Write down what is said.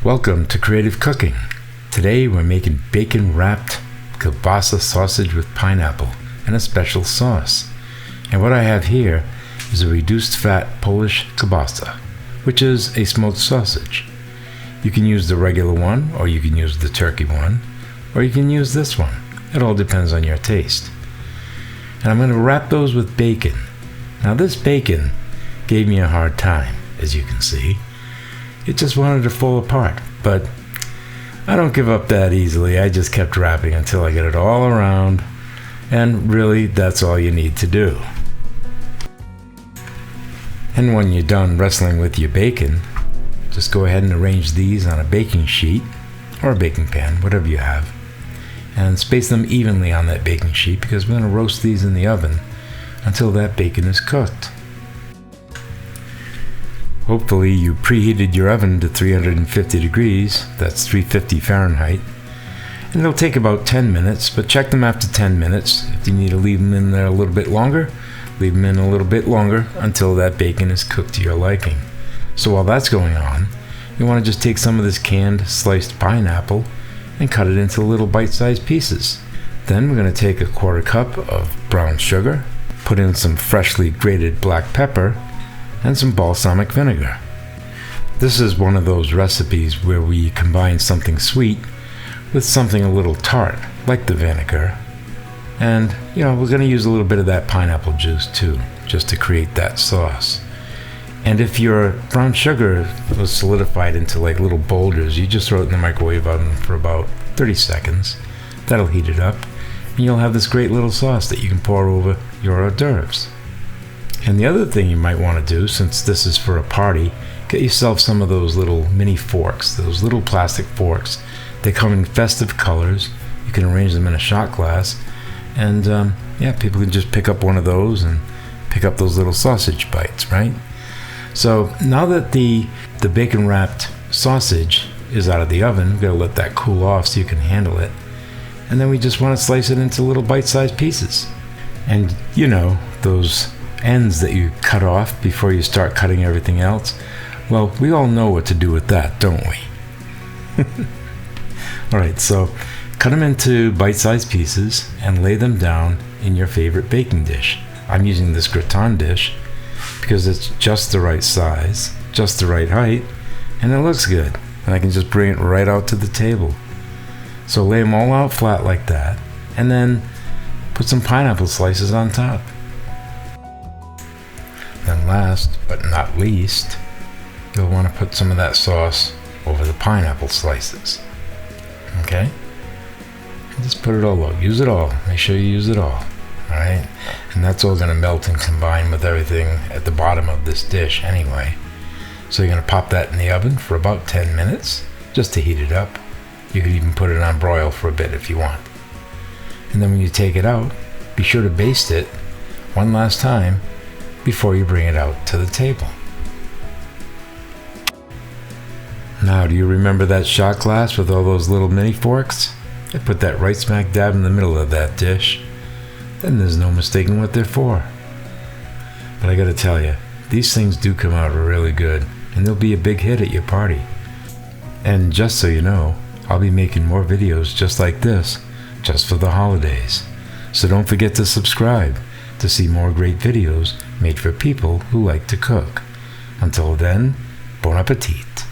Welcome to Creative Cooking. Today we're making bacon-wrapped kielbasa sausage with pineapple and a special sauce. And what I have here is a reduced-fat Polish kielbasa, which is a smoked sausage. You can use the regular one, or you can use the turkey one, or you can use this one. It all depends on your taste. And I'm going to wrap those with bacon. Now this bacon gave me a hard time, as you can see. It just wanted to fall apart, but I don't give up that easily. I just kept wrapping until I get it all around, and really that's all you need to do. And when you're done wrestling with your bacon, just go ahead and arrange these on a baking sheet or a baking pan, whatever you have, and space them evenly on that baking sheet because we're going to roast these in the oven until that bacon is cooked. Hopefully you preheated your oven to 350 degrees, that's 350 Fahrenheit, and it'll take about 10 minutes, but check them after 10 minutes. If you need to leave them in there a little bit longer, leave them in a little bit longer until that bacon is cooked to your liking. So while that's going on, you want to just take some of this canned sliced pineapple and cut it into little bite-sized pieces. Then we're going to take a 1/4 cup of brown sugar, put in some freshly grated black pepper, and some balsamic vinegar. This is one of those recipes where we combine something sweet with something a little tart, like the vinegar. And, we're going to use a little bit of that pineapple juice too, just to create that sauce. And if your brown sugar was solidified into like little boulders, you just throw it in the microwave oven for about 30 seconds. That'll heat it up, and you'll have this great little sauce that you can pour over your hors d'oeuvres. And the other thing you might want to do, since this is for a party, get yourself some of those little mini forks, those little plastic forks. They come in festive colors. You can arrange them in a shot glass, and people can just pick up one of those and pick up those little sausage bites, right? So now that the bacon wrapped sausage is out of the oven, we've got to let that cool off so you can handle it. And then we just want to slice it into little bite-sized pieces. And those ends that you cut off before you start cutting everything else, well, we all know what to do with that, don't we? Alright, so cut them into bite-sized pieces and lay them down in your favorite baking dish. I'm using this gratin dish because it's just the right size, just the right height, and it looks good, and I can just bring it right out to the table. So lay them all out flat like that, and then put some pineapple slices on top. Then last but not least, you'll want to put some of that sauce over the pineapple slices. Okay? And just put it all out. Use it all. Make sure you use it all. Alright? And that's all going to melt and combine with everything at the bottom of this dish anyway. So you're going to pop that in the oven for about 10 minutes just to heat it up. You could even put it on broil for a bit if you want. And then when you take it out, be sure to baste it one last time before you bring it out to the table. Now, do you remember that shot glass with all those little mini forks? I put that right smack dab in the middle of that dish. Then there's no mistaking what they're for. But I gotta tell you, these things do come out really good, and they'll be a big hit at your party. And just so you know, I'll be making more videos just like this, just for the holidays. So don't forget to subscribe to see more great videos made for people who like to cook. Until then, bon appetit.